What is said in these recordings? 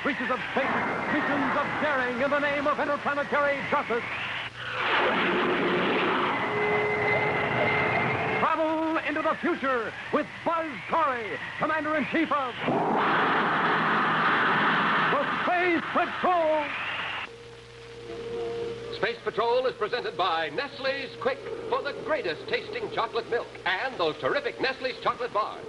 reaches of space, missions of daring in the name of interplanetary justice. Travel into the future with Buzz Corry, Commander-in-Chief of the Space Patrol. Space Patrol is presented by Nestle's Quick for the greatest tasting chocolate milk and those terrific Nestle's chocolate bars.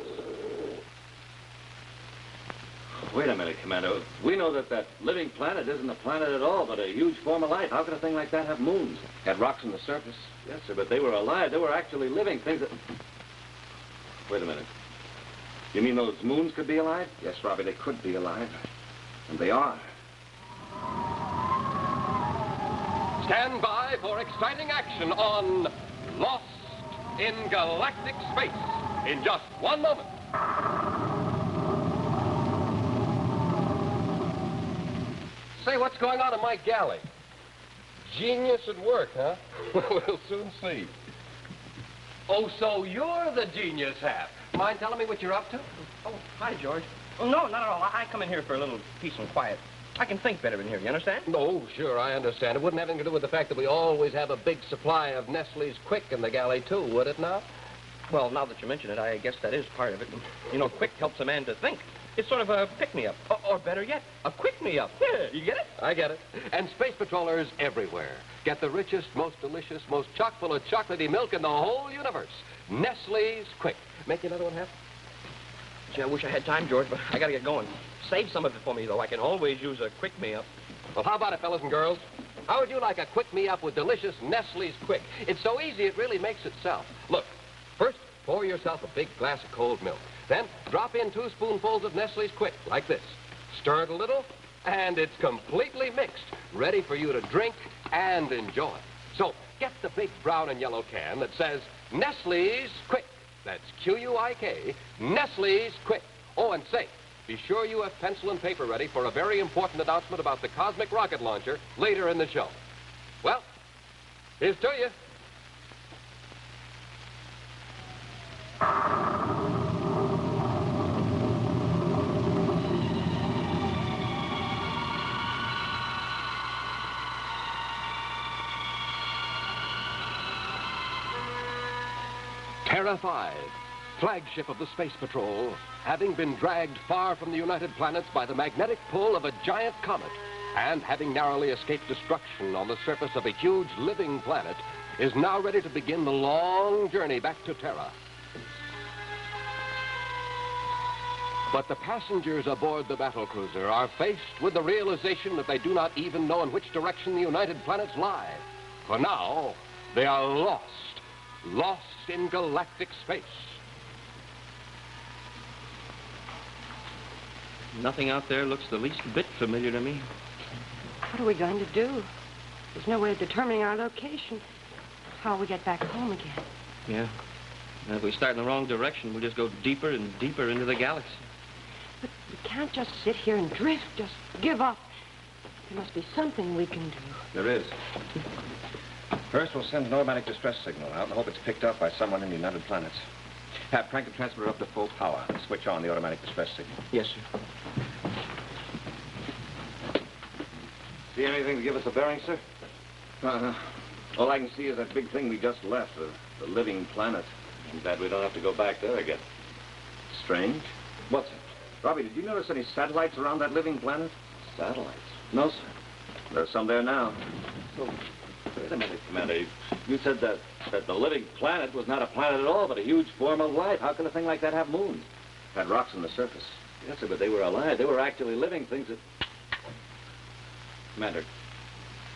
Wait a minute, Commander. We know that living planet isn't a planet at all, but a huge form of life. How could a thing like that have moons? Had rocks on the surface? Yes, sir, but they were alive. They were actually living things that... Wait a minute. You mean those moons could be alive? Yes, Robbie, they could be alive. And they are. Stand by for exciting action on Lost in Galactic Space in just 1 moment. Say, what's going on in my galley? Genius at work, huh? We'll soon see. Oh, so you're the genius, Hap. Mind telling me what you're up to? Oh, hi, George. Oh, no, not at all. I come in here for a little peace and quiet. I can think better in here, you understand? Oh, sure, I understand. It wouldn't have anything to do with the fact that we always have a big supply of Nestle's Quick in the galley, too, would it now? Well, now that you mention it, I guess that is part of it. You know, Quick helps a man to think. It's sort of a pick-me-up. Or better yet, a quick-me-up. Yeah, you get it? I get it. And Space Patrollers everywhere get the richest, most delicious, most chock-full of chocolatey milk in the whole universe. Nestle's Quick. Make you another one, Hap? Gee, I wish I had time, George, but I gotta get going. Save some of it for me, though. I can always use a quick-me-up. Well, how about it, fellas and girls? How would you like a quick-me-up with delicious Nestle's Quick? It's so easy, it really makes itself. Look, first, pour yourself a big glass of cold milk. Then, drop in 2 spoonfuls of Nestle's Quick, like this. Stir it a little, and it's completely mixed, ready for you to drink and enjoy. So, get the big brown and yellow can that says Nestle's Quick. That's Q-U-I-K, Nestle's Quick. Oh, and say, be sure you have pencil and paper ready for a very important announcement about the cosmic rocket launcher later in the show. Well, here's to you. Terra 5, flagship of the Space Patrol, having been dragged far from the United Planets by the magnetic pull of a giant comet, and having narrowly escaped destruction on the surface of a huge living planet, is now ready to begin the long journey back to Terra. But the passengers aboard the battlecruiser are faced with the realization that they do not even know in which direction the United Planets lie. For now, they are lost in galactic space. Nothing out there looks the least bit familiar to me. What are we going to do? There's no way of determining our location. How will we get back home again? Yeah. And if we start in the wrong direction, we'll just go deeper and deeper into the galaxy. But we can't just sit here and drift, just give up. There must be something we can do. There is. First, we'll send an automatic distress signal out and hope it's picked up by someone in the United Planets. Have crank the transmitter up to full power and switch on the automatic distress signal. Yes, sir. See anything to give us a bearing, sir? All I can see is that big thing we just left, the living planet. I'm glad we don't have to go back there again. Strange. What's it? Robbie, did you notice any satellites around that living planet? Satellites? No, sir. There's some there now. So, wait a minute, Commander. You said that the living planet was not a planet at all, but a huge form of life. How could a thing like that have moons? Had rocks on the surface. Yes, sir, but they were alive. They were actually living things that... Commander,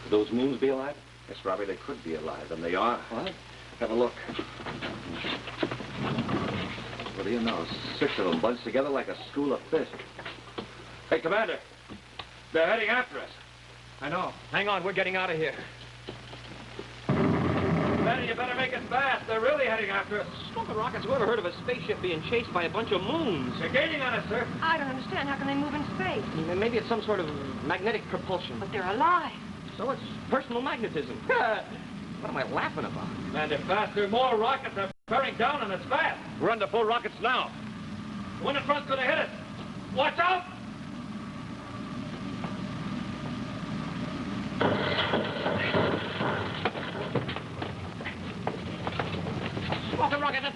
could those moons be alive? Yes, Robbie, they could be alive, and they are. What? Have a look. What do you know? 6 of them bunched together like a school of fish. Hey, Commander, they're heading after us. I know. Hang on, we're getting out of here. Commander, you better make it fast. They're really heading after us. Smoking rockets, who ever heard of a spaceship being chased by a bunch of moons? They're gaining on us, sir. I don't understand. How can they move in space? Maybe it's some sort of magnetic propulsion. But they're alive. So it's personal magnetism. What am I laughing about? Commander, faster. More rockets are bearing down on us fast. We're under full rockets now. The one in front's gonna hit us. Watch out!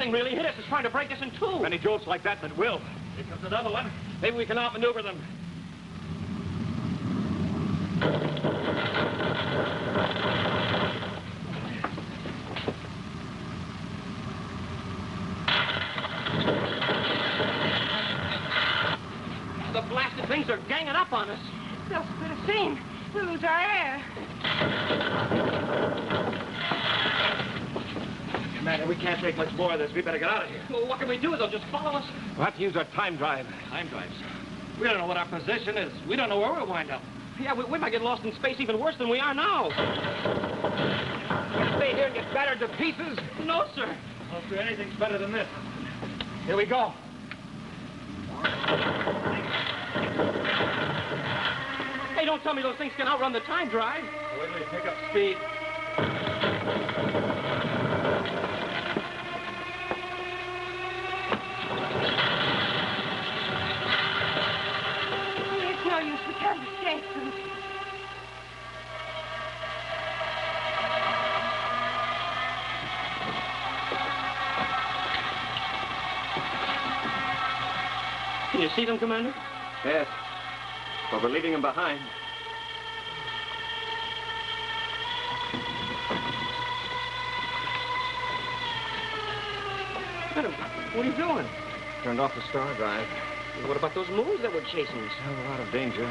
thing really hit us. It's trying to break us in two. Many jolts like that will. Here comes another one. Maybe we can outmaneuver them. The blasted things are ganging up on us. They'll split a seam. We'll lose our air. Commander, we can't take much more of this. We better get out of here. Well, what can we do? They'll just follow us. We'll have to use our time drive. Time drives. We don't know what our position is. We don't know where we'll wind up. Yeah, we might get lost in space even worse than we are now. We'll stay here and get battered to pieces. No, sir. Well, sir, anything's better than this. Here we go. Hey, don't tell me those things can outrun the time drive. Wait till we pick up speed. It's no use. We can't escape them. Can you see them, Commander? Yes. But we're leaving them behind. Commander, what are you doing? Turned off the star drive. What about those moons that were chasing us? We're out of danger.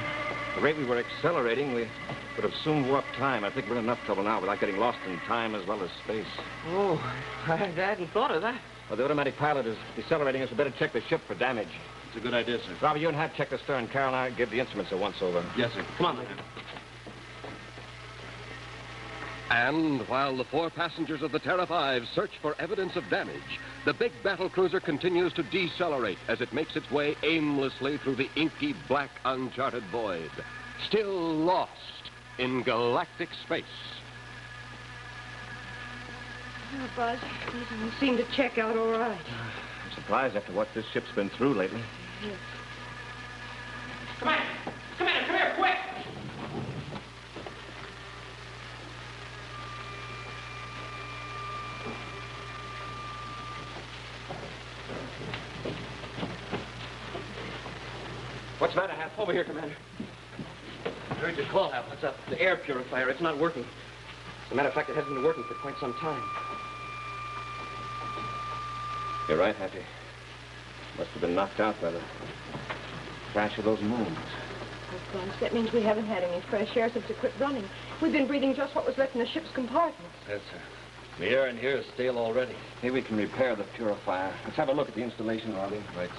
The rate we were accelerating, we would have soon warped time. I think we're in enough trouble now without getting lost in time as well as space. Oh, I hadn't thought of that. Well, the automatic pilot is decelerating us. We better check the ship for damage. It's a good idea, sir. Robert, you and Hap check the stern. Carol and I give the instruments a once-over. Yes, sir. Come on, then. And while the 4 passengers of the Terra 5 search for evidence of damage, the big battle cruiser continues to decelerate as it makes its way aimlessly through the inky, black, uncharted void, still lost in galactic space. Oh, Buzz, we seem to check out all right. I'm surprised after what this ship's been through lately. Yes. Commander! Commander, come here, quick! What's the matter, Hap? Over here, Commander. I heard your call, Hap. What's up? The air purifier. It's not working. As a matter of fact, it hasn't been working for quite some time. You're right, Happy. Must have been knocked out by the crash of those moons. Oh, Buzz, that means we haven't had any fresh air since it quit running. We've been breathing just what was left in the ship's compartments. Yes, sir. The air in here is stale already. Maybe we can repair the purifier. Let's have a look at the installation, Robbie. Right, sir.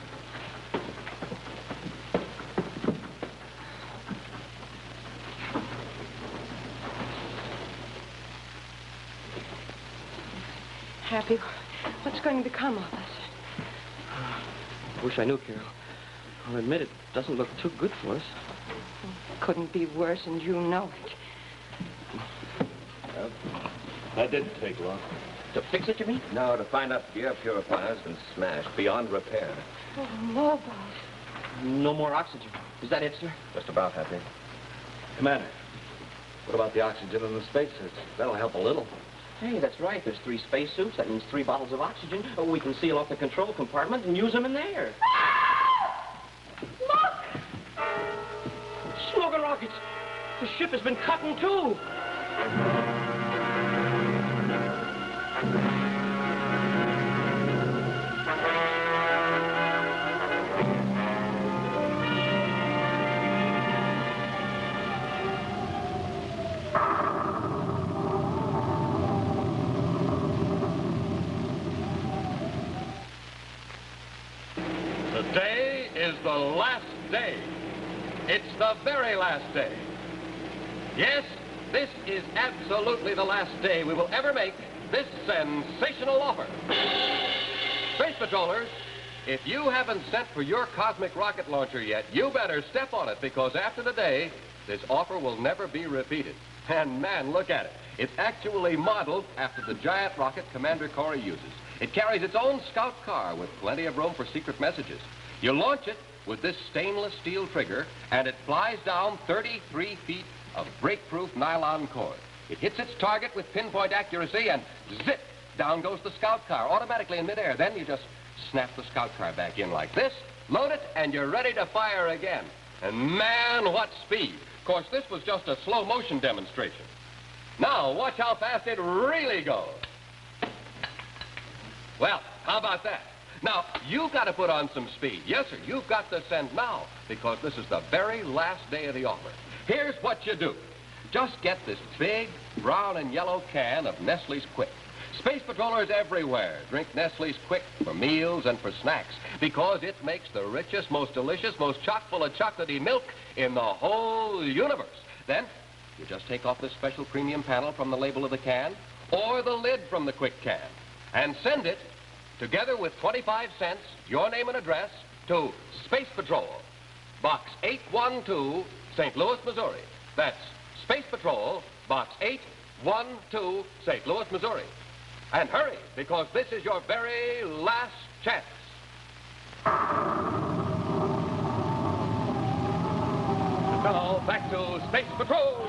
Happy, what's going to become of us? Wish I knew, Carol. I'll admit it doesn't look too good for us. Couldn't be worse, and you know it. Well, that didn't take long. To fix it, you mean? No, to find out the air purifier's been smashed beyond repair. Oh, no, Buzz. No more oxygen. Is that it, sir? Just about, Happy. Commander, what about the oxygen in the spacesuits? That'll help a little. Hey, that's right. There's 3 spacesuits. That means 3 bottles of oxygen. Oh, we can seal off the control compartment and use them in there. Look! Smoking rockets. The ship has been cut in 2. Today is the last day. It's the very last day. Yes, this is absolutely the last day we will ever make this sensational offer. Space Patrollers, if you haven't sent for your cosmic rocket launcher yet, you better step on it, because after the day, this offer will never be repeated. And man, look at it. It's actually modeled after the giant rocket Commander Corry uses. It carries its own scout car with plenty of room for secret messages. You launch it with this stainless steel trigger, and it flies down 33 feet of break-proof nylon cord. It hits its target with pinpoint accuracy, and zip, down goes the scout car automatically in midair. Then you just snap the scout car back in like this, load it, and you're ready to fire again. And man, what speed. Of course, this was just a slow motion demonstration. Now, watch how fast it really goes. Well, how about that? Now, you've got to put on some speed. Yes, sir, you've got to send now, because this is the very last day of the offer. Here's what you do. Just get this big brown and yellow can of Nestle's Quick. Space patrollers everywhere drink Nestle's Quick for meals and for snacks because it makes the richest, most delicious, most chock-full of chocolatey milk in the whole universe. Then, you just take off this special premium panel from the label of the can or the lid from the Quick can and send it, together with 25 cents, your name and address, to Space Patrol, Box 812, St. Louis, Missouri. That's Space Patrol, Box 812, St. Louis, Missouri. And hurry, because this is your very last chance. And now, back to Space Patrol.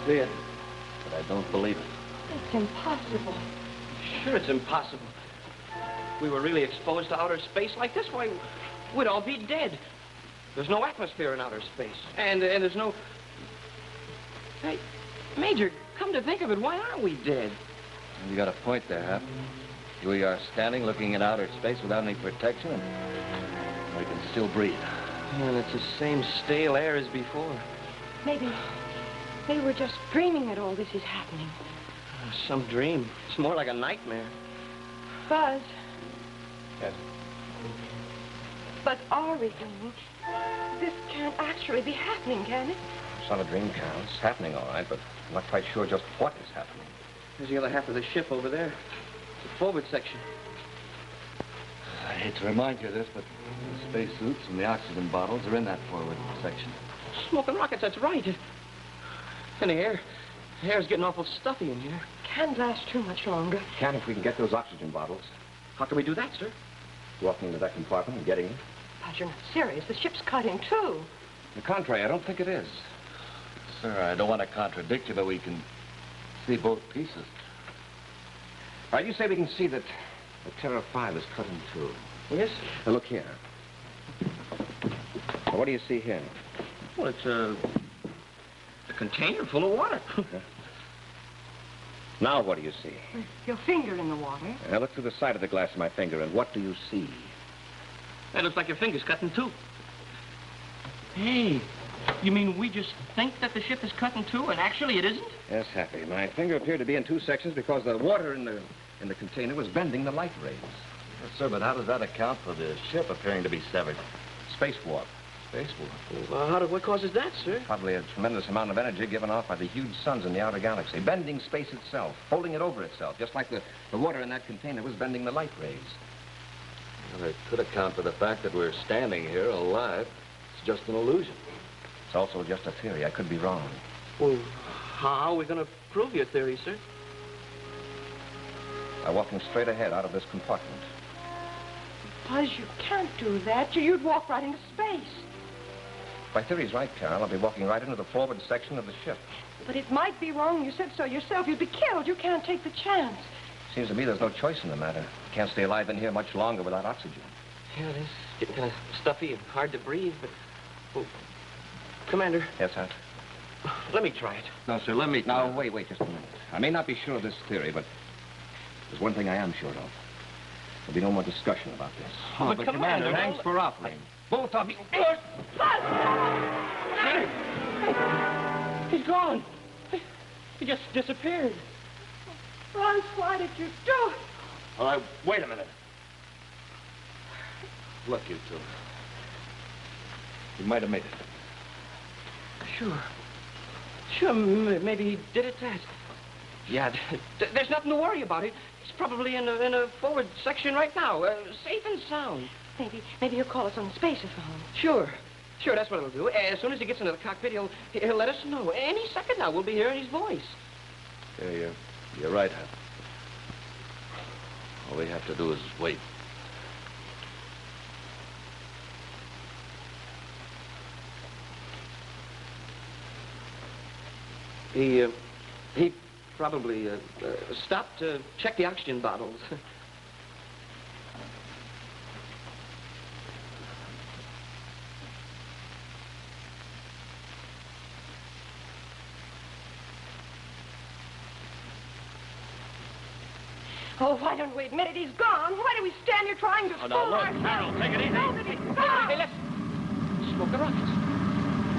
See it? But I don't believe it. It's impossible. Sure, it's impossible. If we were really exposed to outer space like this, why, we'd all be dead. There's no atmosphere in outer space. And there's no... Hey, Major, come to think of it, why aren't we dead? You got a point there, Hap. Here we are standing, looking at outer space without any protection, and we can still breathe. And it's the same stale air as before. Maybe we're just dreaming that all this is happening. Some dream. It's more like a nightmare. Buzz. Yes. But are we dreaming? This can't actually be happening, can it? It's not a dream, Carol. It's happening, all right, but I'm not quite sure just what is happening. There's the other half of the ship over there. The forward section. I hate to remind you of this, but the spacesuits and the oxygen bottles are in that forward section. Smoking rockets, that's right. And the air's getting awful stuffy in here. Can't last too much longer. Can if we can get those oxygen bottles. How can we do that, sir? Walking into that compartment and getting it. Buzz, you're not serious. The ship's cut in two. On the contrary, I don't think it is. Sir, I don't want to contradict you, but we can see both pieces. All right, you say we can see that the Terra 5 is cut in two. Yes? Now, look here. Now, what do you see here? Well, it's a container full of water. Now, what do you see? Your finger in the water. Now, look through the side of the glass of my finger, and what do you see? That looks like your finger's cut in two. Hey, you mean we just think that the ship is cut in two, and actually it isn't? Yes, Happy. My finger appeared to be in two sections because the water in the container was bending the light rays. Yes, sir, but how does that account for the ship appearing to be severed? Space warp. Space warp? Well, what causes that, sir? Probably a tremendous amount of energy given off by the huge suns in the outer galaxy, bending space itself, folding it over itself, just like the water in that container was bending the light rays. Well, it could account for the fact that we're standing here alive. It's just an illusion. It's also just a theory. I could be wrong. Well, how are we going to prove your theory, sir? By walking straight ahead out of this compartment. Buzz, you can't do that. You'd walk right into space. My theory's right, Carol. I'll be walking right into the forward section of the ship. But it might be wrong. You said so yourself. You'd be killed. You can't take the chance. Seems to me there's no choice in the matter. Can't stay alive in here much longer without oxygen. Yeah, it is getting kind of stuffy and hard to breathe, but... Well, Commander. Yes, sir? Let me try it. No, sir, let me... Now, wait just a minute. I may not be sure of this theory, but there's one thing I am sure of. There'll be no more discussion about this. Oh, but Commander, thanks for offering. Both of you... He's gone. He just disappeared. Buzz, why did you do it? All right, wait a minute. Look, you two. You might have made it. Sure, maybe he did it that. Yeah, there's nothing to worry about. He's probably in a forward section right now, safe and sound. Maybe he'll call us on the spaceophone. Sure. Sure, that's what it'll do. As soon as he gets into the cockpit, he'll let us know. Any second now, we'll be hearing his voice. Yeah, you're right, Hap. All we have to do is wait. He probably stopped to check the oxygen bottles. Oh, why don't we admit it? He's gone. Why do we stand here trying to Oh, now, look, Carol, take it easy. Hey, let's smoke the rockets.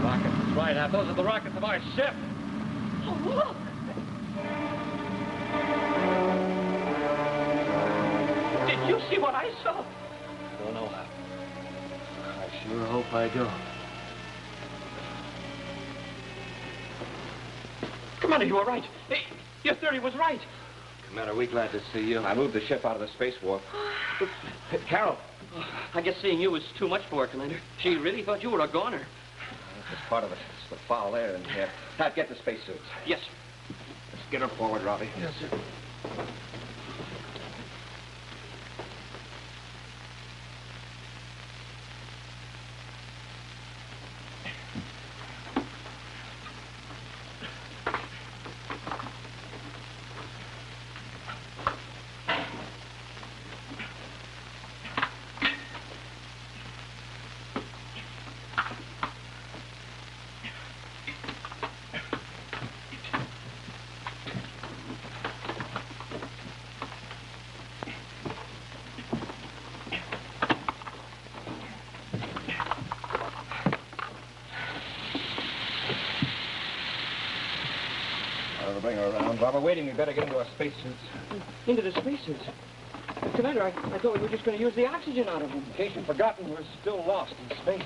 Rockets, that's right, Hap. Those are the rockets of our ship. Oh, look. Did you see what I saw? Don't know, Hap. I sure hope I do. Commander, you were right. Hey, your theory was right. Commander, we're glad to see you. I moved the ship out of the space warp. Carol, I guess seeing you was too much for her, Commander. She really thought you were a goner. It's part of it. It's the foul air in here. Pat, get the spacesuits. Yes. Let's get her forward, Robbie. Yes, sir. Bring her around. While we're waiting, we better get into our spacesuits. Into the spacesuits? Commander, I thought we were just going to use the oxygen out of them. In case you've forgotten, we're still lost in space.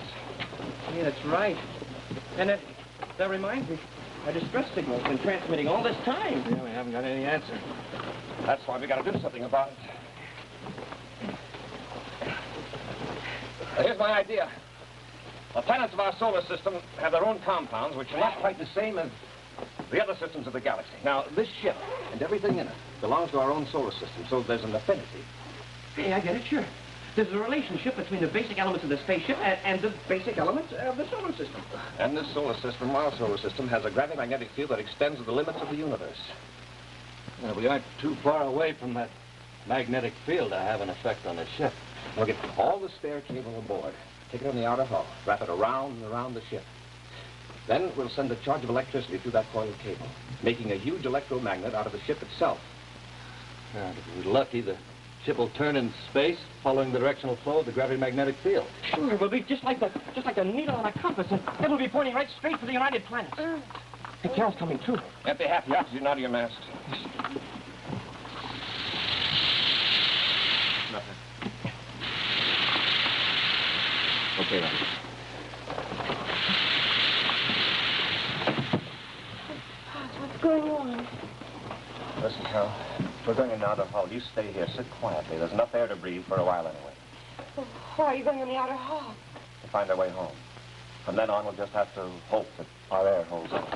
Yeah, that's right. And that reminds me, our distress signal's been transmitting all this time. Yeah, we haven't got any answer. That's why we got to do something about it. Now, here's my idea. The planets of our solar system have their own compounds, which are not quite the same as the other systems of the galaxy. Now, this ship and everything in it belongs to our own solar system, so there's an affinity. Hey, I get it, sure. There's a relationship between the basic elements of the spaceship and the basic elements of the solar system. And this solar system, our solar system, has a gravity-magnetic field that extends to the limits of the universe. Well, we aren't too far away from that magnetic field to have an effect on the ship. We'll get all the spare cable aboard, take it on the outer hull, wrap it around and around the ship. Then we'll send a charge of electricity through that coiled cable, making a huge electromagnet out of the ship itself. If we're lucky, the ship will turn in space, following the directional flow of the gravity-magnetic field. Sure, it will be just like the needle on a compass, and it'll be pointing right straight for the United Planets. Hey, Carol's coming, too. Empty half the oxygen out of your mask. Nothing. Okay, Ronnie. What's going on? Listen, Carol, we're going in the outer hull. You stay here. Sit quietly. There's enough air to breathe for a while anyway. Well, why are you going in the outer hull? To find our way home. From then on, we'll just have to hope that our air holds on.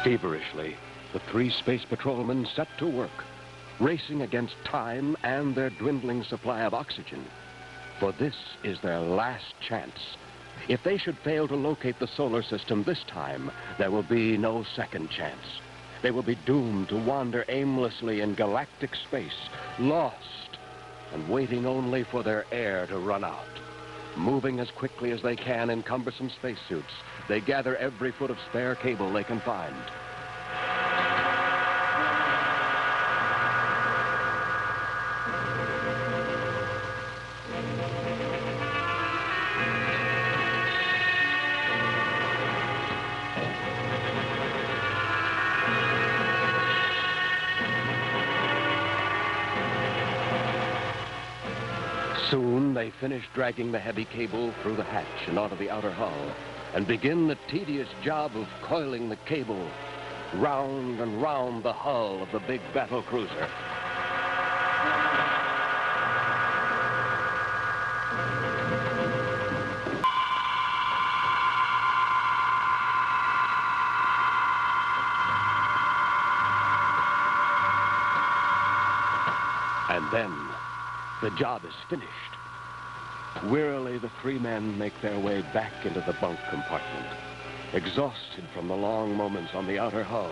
Feverishly, the three space patrolmen set to work, racing against time and their dwindling supply of oxygen. For this is their last chance. If they should fail to locate the solar system this time, there will be no second chance. They will be doomed to wander aimlessly in galactic space, lost, and waiting only for their air to run out. Moving as quickly as they can in cumbersome spacesuits, they gather every foot of spare cable they can find. Soon they finish dragging the heavy cable through the hatch and onto the outer hull, and begin the tedious job of coiling the cable. round and round the hull of the big battle cruiser. And then, the job is finished. Wearily, the three men make their way back into the bunk compartment, exhausted from the long moments on the outer hull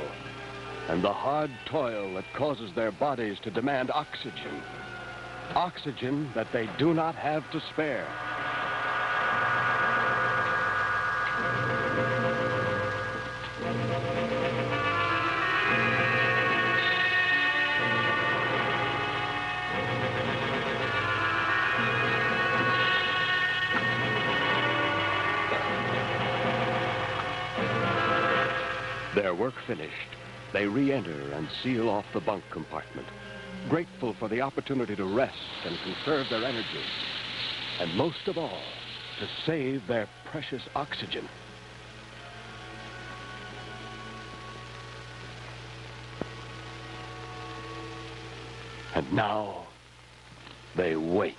and the hard toil that causes their bodies to demand oxygen. Oxygen that they do not have to spare. Their work finished, they re-enter and seal off the bunk compartment, grateful for the opportunity to rest and conserve their energy, and most of all, to save their precious oxygen. And now, they wait.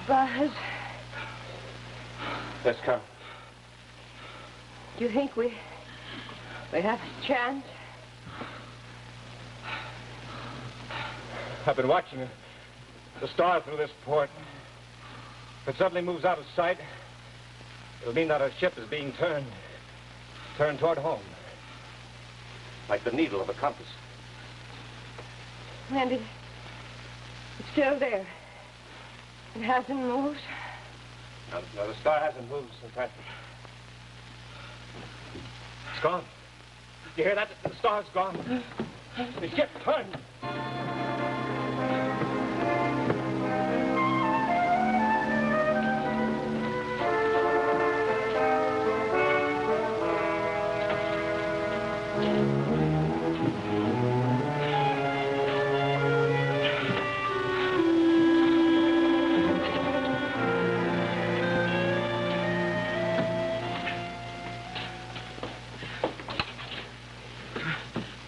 Buzz, Yes, Carl. do you think we have a chance? I've been watching the star through this port. If it suddenly moves out of sight, it'll mean that our ship is being turned toward home. Like the needle of a compass. And it's still there. It hasn't moved. No, the star hasn't moved since that. It's gone. You hear that? The star's gone. The ship turned.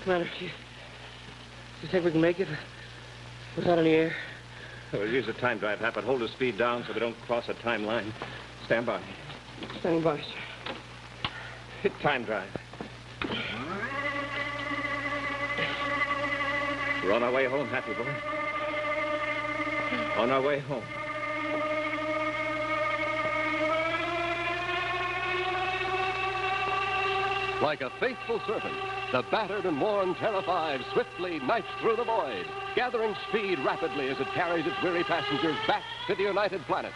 Commander-in-Chief, do you think we can make it without any air? We'll use the time drive, Hap, but hold the speed down so we don't cross a time line. Stand by. Standing by, sir. Hit time drive. We're on our way home, Happy boy. On our way home. Like a faithful servant, the battered and worn Terra 5 swiftly knifes through the void, gathering speed rapidly as it carries its weary passengers back to the United Planets.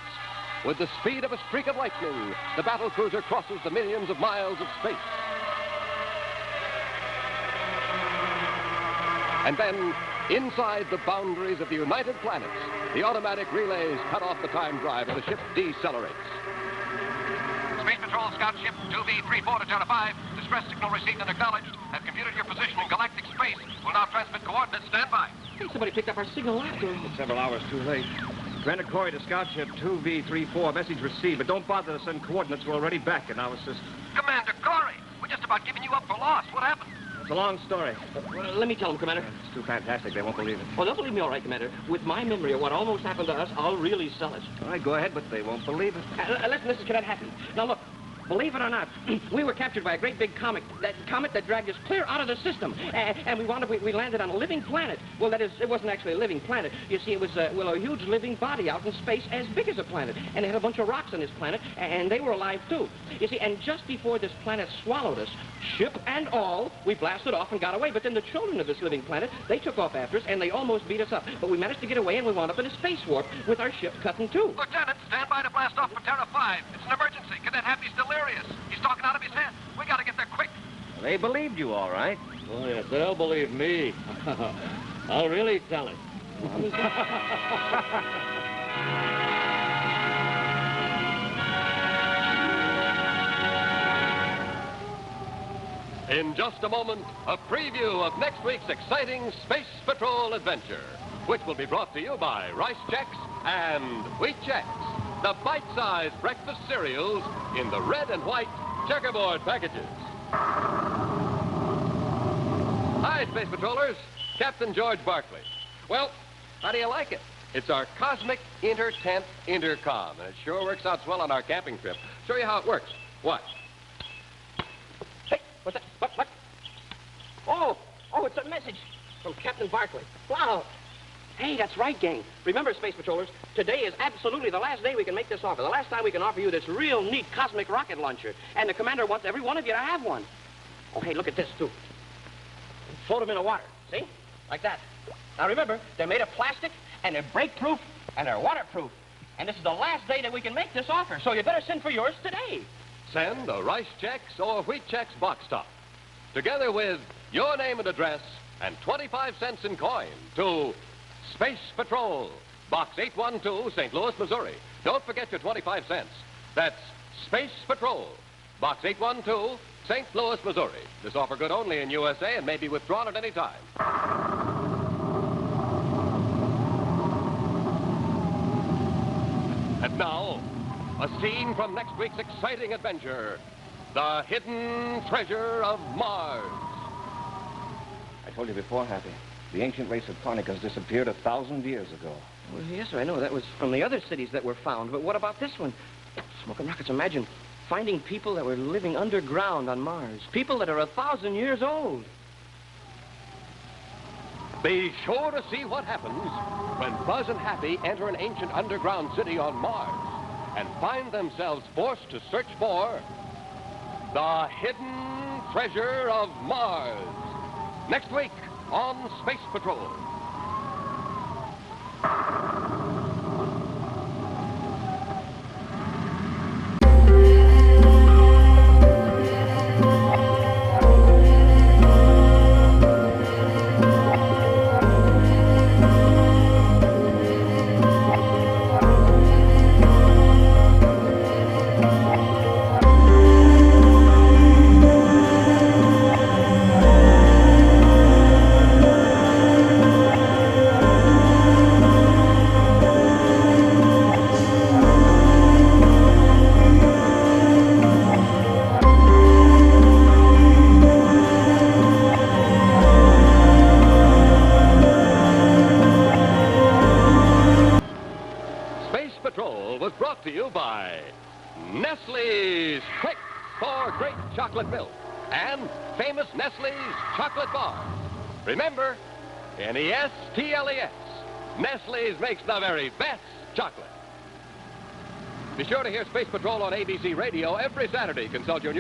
With the speed of a streak of lightning, the battle cruiser crosses the millions of miles of space. And then, inside the boundaries of the United Planets, the automatic relays cut off the time drive and the ship decelerates. Space Patrol Scout Ship 2V34 to Terra 5. Distress signal received and acknowledged. Have computed your position in galactic space. Will now transmit coordinates. Stand by. Hey, somebody picked up our signal after. It's several hours too late. Commander Corry to Scout Ship 2V34. Message received, but don't bother to send coordinates. We're already back in our system. Commander Corry, we're just about giving you up for lost. What happened? It's a long story. Well, let me tell them, Commander. It's too fantastic. They won't believe it. Oh, they'll believe me all right, Commander. With my memory of what almost happened to us, I'll really sell it. All right, go ahead, but they won't believe it. Listen, this is Cadet Happy. Now, look. Believe it or not, we were captured by a great big comet that dragged us clear out of the system. And we landed on a living planet. Well, that is, it wasn't actually a living planet. You see, it was, a huge living body out in space as big as a planet. And it had a bunch of rocks on this planet, and they were alive, too. You see, and just before this planet swallowed us, ship and all, we blasted off and got away. But then the children of this living planet, they took off after us, and they almost beat us up. But we managed to get away, and we wound up in a space warp with our ship cut in two. Lieutenant, stand by to blast off for Terra 5. It's an emergency. Cadet Happy's delirious. He's talking out of his head. We gotta get there quick. They believed you, all right. Oh, yes, they'll believe me. I'll really tell it. In just a moment, a preview of next week's exciting Space Patrol adventure, which will be brought to you by Rice Chex and Wheat Chex, the bite-sized breakfast cereals in the red and white checkerboard packages. Hi, Space Patrollers. Captain George Barclay. Well, how do you like it? It's our cosmic inter-tent intercom, and it sure works out swell on our camping trip. Show you how it works. Watch. Hey, what's that? What? Oh, it's a message from Captain Barclay. Wow. Hey, that's right, gang. Remember, Space Patrollers, today is absolutely the last day we can make this offer. The last time we can offer you this real neat cosmic rocket launcher. And the Commander wants every one of you to have one. Oh, hey, look at this, too. Float them in the water, see? Like that. Now, remember, they're made of plastic, and they're break-proof, and they're waterproof. And this is the last day that we can make this offer, so you better send for yours today. Send a Rice Chex or Wheat Chex box top, together with your name and address and 25 cents in coin to Space Patrol, Box 812, St. Louis, Missouri. Don't forget your 25 cents. That's Space Patrol, Box 812, St. Louis, Missouri. This offer good only in USA and may be withdrawn at any time. And now, a scene from next week's exciting adventure, The Hidden Treasure of Mars. I told you before, Happy. The ancient race of Conicas disappeared 1,000 years ago. Well, yes, sir, I know. That was from the other cities that were found. But what about this one? Smoking rockets, imagine finding people that were living underground on Mars. People that are 1,000 years old. Be sure to see what happens when Buzz and Happy enter an ancient underground city on Mars and find themselves forced to search for the hidden treasure of Mars. Next week on Space Patrol. Was brought to you by Nestle's Quick for Great Chocolate Milk and famous Nestle's Chocolate Bar. Remember, N-E-S-T-L-E-S. Nestle's makes the very best chocolate. Be sure to hear Space Patrol on ABC Radio every Saturday. Consult your